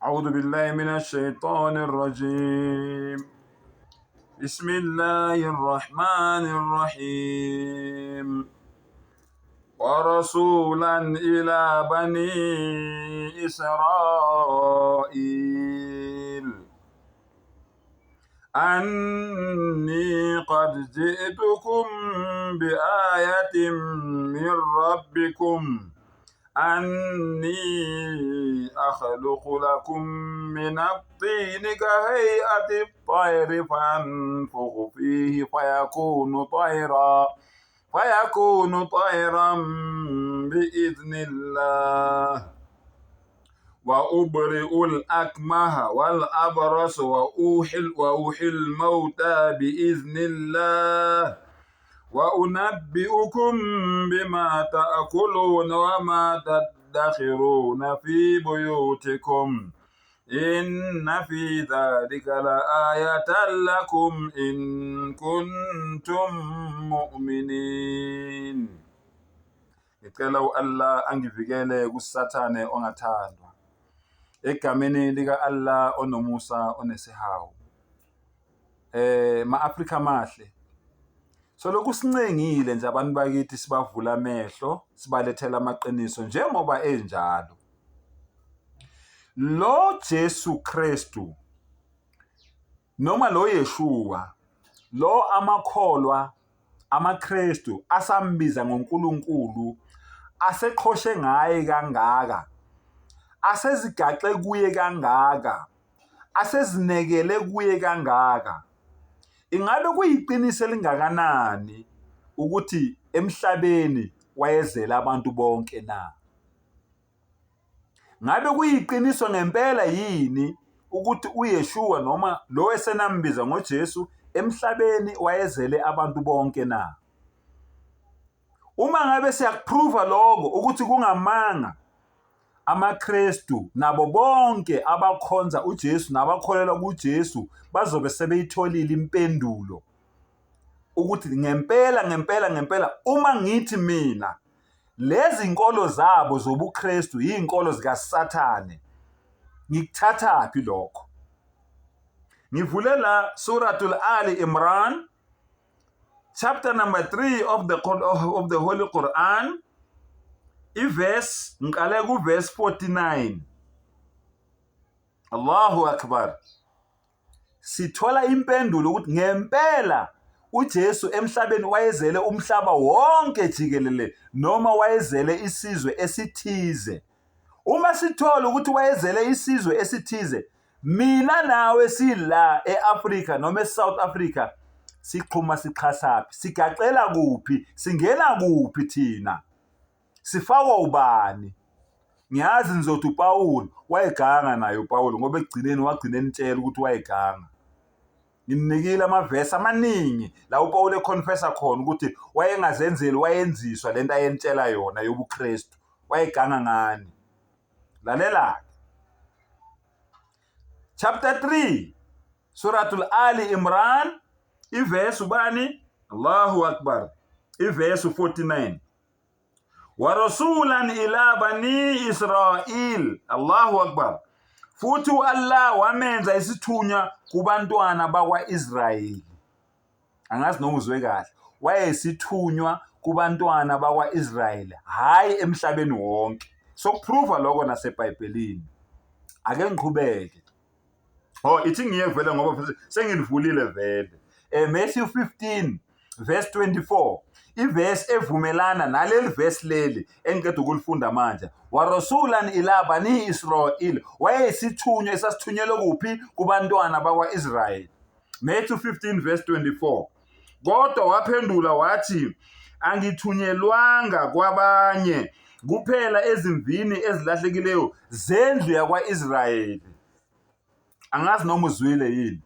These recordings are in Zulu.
أعوذ بالله من الشيطان الرجيم. بسم الله الرحمن الرحيم. ورسولا إلى بني إسرائيل أني قد جئتكم بآية من ربكم أني أخلق لكم من الطين كهيئة الطير فأنفخ فيه فيكون طيرا بإذن الله وأبرئ الأكمه والأبرص وأوحي الموتى بإذن الله وأنبئكم بما تأكلون وما تدخرون في بيوتكم إن في ذلك لآية لكم إن كنتم مؤمنين. Ngicela Allah angivikele kusathane ongathandwa egameni lika Allah onomusa onesihawu. Ma-Afrika mahle. So lokhu sincengile nje abantu bakithi sibavula amehlo sibalethela amaqiniso njengoba enjalo. Lo Jesu Kristu noma lo Yeshua lo amakholwa amaKristu asambiza ngoNkulunkulu aseqhoshe ngaye kangaka asezigaxe kuye kangaka asezinekele kuye kangaka. Ingabe kuyiqiniso elingakanani ukuthi emhlabeni wayezela abantu bonke na? Ngabe kuyiqiniso ngempela yini ukuthi uYeshua noma lo esenambiza ngoJesu emhlabeni wayezele abantu bonke na? Uma ngabe siyakuprova lokho ukuthi kungamanga, amaKristu nabo bonke abakhonza uJesu nabakholelwa kuJesu bazobe sebeyitholile impendulo ukuthi ngempela uma ngithi mina lezi nkolo zabo zobuKristu yinkolo zikaSathane, ngikuthathaphi lokho? Ngivule la Suratul Ali Imran, chapter number 3 of the Holy Quran, ngikale ku-verse 49. Allahu Akbar. Sithola impendulo ukuthi ngempela uJesu emhlabeni wayezele umhlaba wonke jikelele noma wayezele isizwe esithize. Uma sithola ukuthi wayezele isizwe esithize, mina nawe sila eAfrika noma eSouth Africa siqhuma siqhasaphi, sigacela kuphi, singena kuphi thina? Sifakwa ubani? Ngiyazi nizothi uPawulu wayeganga naye uPawulu ngoba ekugcineni wagcina entshela ukuthi wayeganga. Ngimnikile amavesi amaningi la uPawulu econfessa khona ukuthi wayengazenzeli wayenziswa lento ayentshela yona yobuKristu. Wayeganga ngani? Lalela. Chapter 3 Suratul Ali Imran, iverse ubani? Allahu Akbar. Iverse 49. Warasulan ila bani Israel. Allahu Akbar. Futhi Allah wamenza isithunywa kubantwana bakwa-Israyeli. Angazi noma uzwe kahle. Wayesithunywa kubantwana bakwa-Israyeli, hayi emhlabeni wonke. Sokuprova lokho naseBhayibhelini. Ake ngiqhubeke. Ithi ngiye vele ngoba sengilivulile vele. Matthew 15 verse 24. Iverse evumelana naleli verse leli engiqeda ukulifunda manje. Warasulan ila bani Israel. Wayesithunywa esasithunyelwe kuphi? Kubantwana bakwa-Israyeli. Matthew 15 verse 24. Kodwa waphendula wathi, angithunyelwanga kwabanye kuphela ezimvini ezilahlekileyo zendlu yakwa-Israyeli. Angazi noma uzwile yini.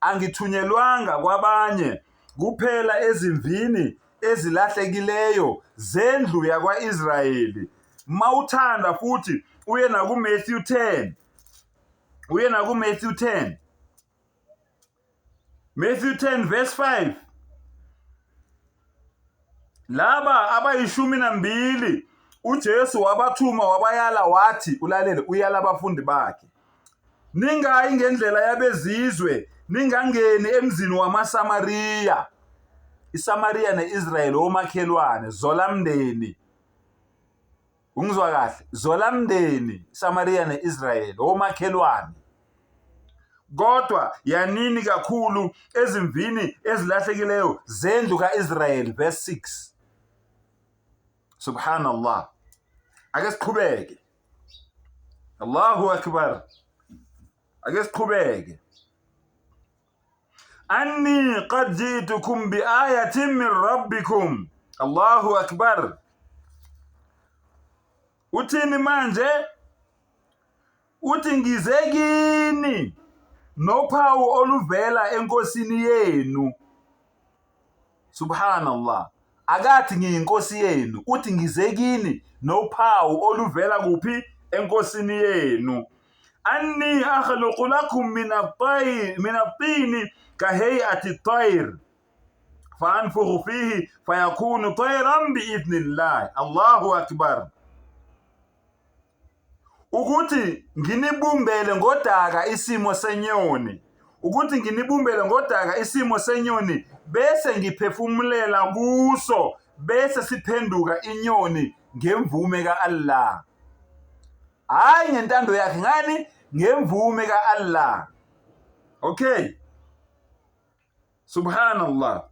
Angithunyelwanga kwabanye kuphela ezimvini ezilahlekileyo zendlu yakwa-Israyeli. Mawuthanda futhi uye nakuMatthew 10. Matthew 10 verse 5. Laba abayishumi nambili uJesu wabathuma wabayala wathi, ulalele, uyala abafundi bakhe. ningayi ngendlela yabezizwe, ningangeni emzini wamaSamariya. iSamariya neIsrael omakhelwane, zolamndeni. Ungizwa kahle, zolamndeni, iSamariya neIsrael omakhelwane. Kodwa yanini kakhulu ezimvini ezilahlekileyo zendlu kaIsrael, verse 6. Subhanallah. Ake siqhubeke. Allahu akbar. Ake siqhubeke. Anni qad ji'tukum bi ayatin min rabbikum. Allahu akbar. Uthini manje? Uthi ngize kini nophawu oluvela enkosini yenu. Subhanallah. Akathi ngiyinkosi yenu, uthi ngize kini nophawu oluvela kuphi? Enkosini yenu. Anni akhluqu lakum min at-tini kahay'ati at-tayr فأنفخ فيه فيكون طيرا بإذن الله. Allahu akbar. Ukuthi nginibumbele ngodaka isimo senyoni. Ukuthi nginibumbele ngodaka isimo senyoni bese ngiphefumulela kuso bese siphenduka inyoni ngemvume kaAllah. Hayi ngentando yakhe, ngani? Ngemvume kaAllah. Okay. Subhanallah.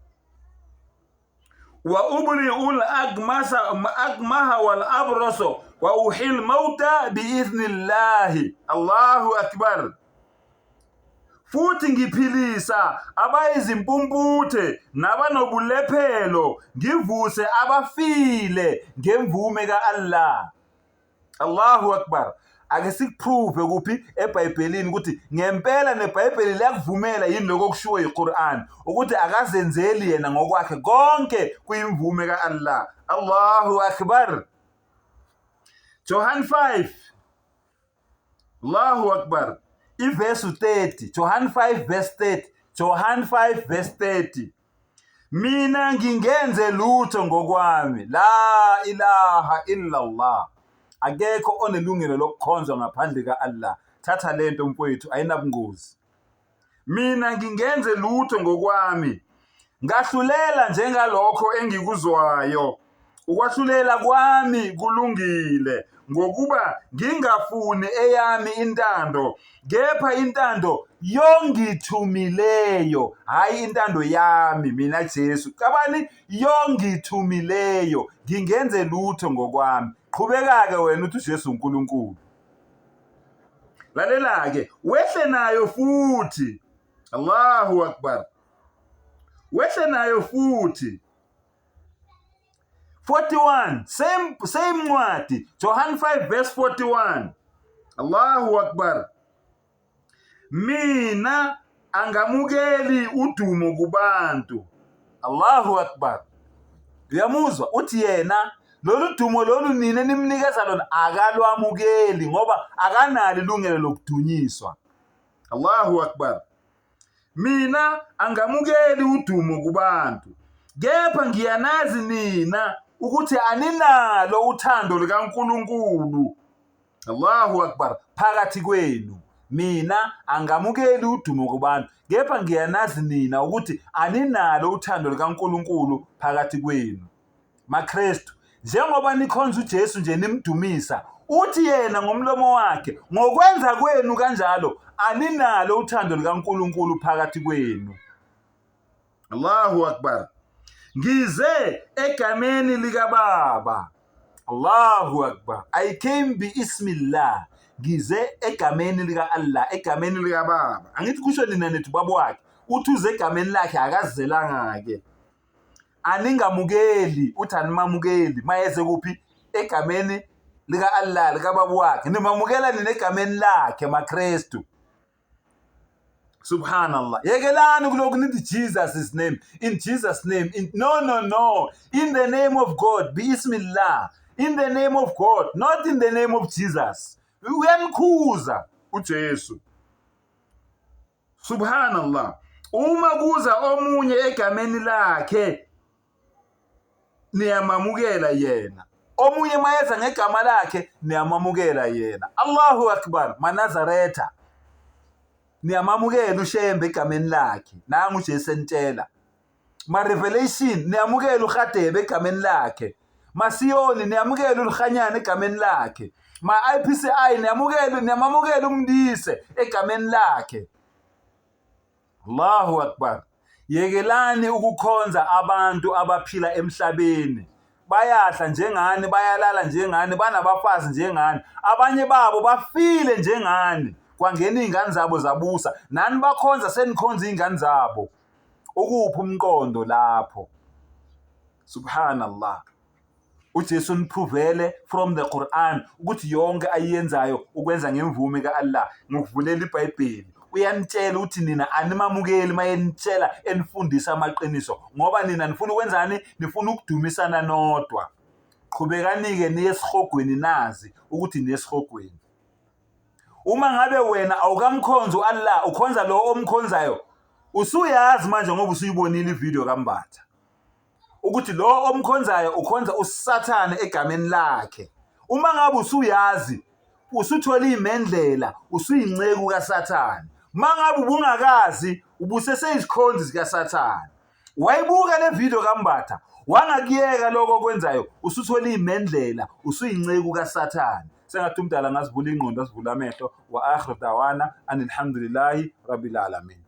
Wa ubri'ul akmaha wal abraso wa uhil mauta bi'idhnillahi. Allahu akbar. Futhi ngiphilisa abayizimpumputhe nabanobulephelo, ngivuse abafile ngemvume kaAllah. Allahu akbar. Ake sikuprove kuphi eBhayibhelini ukuthi ngempela neBhayibheli liyakuvumela yini lokho kushiwo yiQur'an ukuthi akazenzeli yena ngokwakhe, konke kuyimvume kaAllah. Allahu akbar. John 5. Allahu akbar. Iverse 30. John 5 verse 30. John 5 verse 30. Mina ngingenze lutho ngokwami. La ilaha illallah. Akekho onelungelo lokukhonzwa ngaphandle kaAllah. Thatha lento mfowethu, ayinabungozi. Mina ngingenze lutho ngokwami. Ngahlulela njengalokho engikuzwayo. Ukwahlulela kwami kulungile, ngokuba ngingafuni eyami intando, kepha intando yongithumileyo. Hayi intando yami mina Jesu. Kabani? Yongithumileyo. Ngingenze lutho ngokwami. Qhubeka-ke wena uthi uJesu uNkulunkulu. Lalela-ke, wehle nayo futhi. Allahu akbar. Wehle nayo futhi. 41, same ncwadi, John 5 verse 41. Allahu akbar. Mina angamukeli udumo kubantu. Allahu akbar. Uyamuzwa? Uthi yena lolu dumo lolu nina nimnikeza lona akalwamukeli ngoba akanalo ilungelo lokudunyiswa. Allahu akbar. Mina angamukeli udumo kubantu, kepha ngiyanazi nina ukuthi aninalo uthando likaNkulunkulu. Allahu akbar. Phakathi kwenu. Mina angamukeli udumo kubantu, kepha ngiyanazi nina ukuthi aninalo uthando likaNkulunkulu phakathi kwenu. MaKristu, njengoba nikhonza uJesu nje nimdumisa, uthi yena ngomlomo wakhe, ngokwenza kwenu kanjalo aninalo uthando likaNkulunkulu phakathi kwenu. Allahu akbar. Ngize egameni likaBaba. Allahu akbar. I came bi-ismillah. Ngize egameni likaAllah, egameni likaBaba. Angithi kusho nina nethu baba wakhe. Uthi uze egameni lakhe akazizelanga-ke. Aningamukeli, uthi animamukeli. Mayeze kuphi? Egameni likaAllah, likababa wakhe. Nimamukela nina egameni lakhe, MaKristu. Subhanallah. Yekelani kulokhu nithi Jesus' name. In Jesus' name. No. In the name of God. Bismillah. In the name of God. Not in the name of Jesus. Uyanikhuza uJesu. Subhanallah. Uma kuza omunye egameni lakhe, niyamamukela yena. Omunye mayeza ngegama lakhe, niyamamukela yena. Allahu akbar. Manazaretha. niyamamukela uShembe egameni lakhe, nanga uJesu entshela. Ma-Revelation niyamukela uRadebe egameni lakhe. MaSiyoni niyamukela uLuhanyana egameni lakhe. Ma-IPCI niyamamukela uMndise egameni lakhe. Allahu Akbar. Yekelani ukukhonza abantu abaphila emhlabeni. Bayadla njengani, bayalala njengani, banabafazi njengani. Abanye babo bafile njengani. Kwangena iy'ngane zabo zabusa. Nani bakhonza senikhonza iy'ngane zabo. Ukuphi umqondo lapho? Subhanallah. uJesu niphuvele from the Quran ukuthi yonke ayenzayo ukwenza ngemvume kaAllah. Ngokuvulela iBhayibheli uyanitshela ukuthi nina animamukeli mayenitshela enifundisa amaqiniso, ngoba nina nifuna ukwenzani? Nifuna ukudumisana nodwa. Qhubekani-ke niye esihogweni, nazi ukuthi niye esihogweni. Uma ngabe wena awukamkhonzi uAllah, ukhonza lo omkhonzayo, usuyazi manje ngoba usuyibonile ivideo kaMbatha ukuthi lo omkhonzayo ukhonza uSathane egameni lakhe. Uma ngabe usuyazi, usuthola imendlela, usuyinceku kaSathane. Mangabe ubungakazi, ubuseseyisikhonzi sikaSathane. Wayibuka le video kaMbatha, wangakuyeka lokho okwenzayo, usuthola imendlela, usuyinceku kaSathane. Sengathi umdala ngazivula ingqondo, asivula amehlo. Wa akhiru dawana anilhamdulillahi rabbil alamin.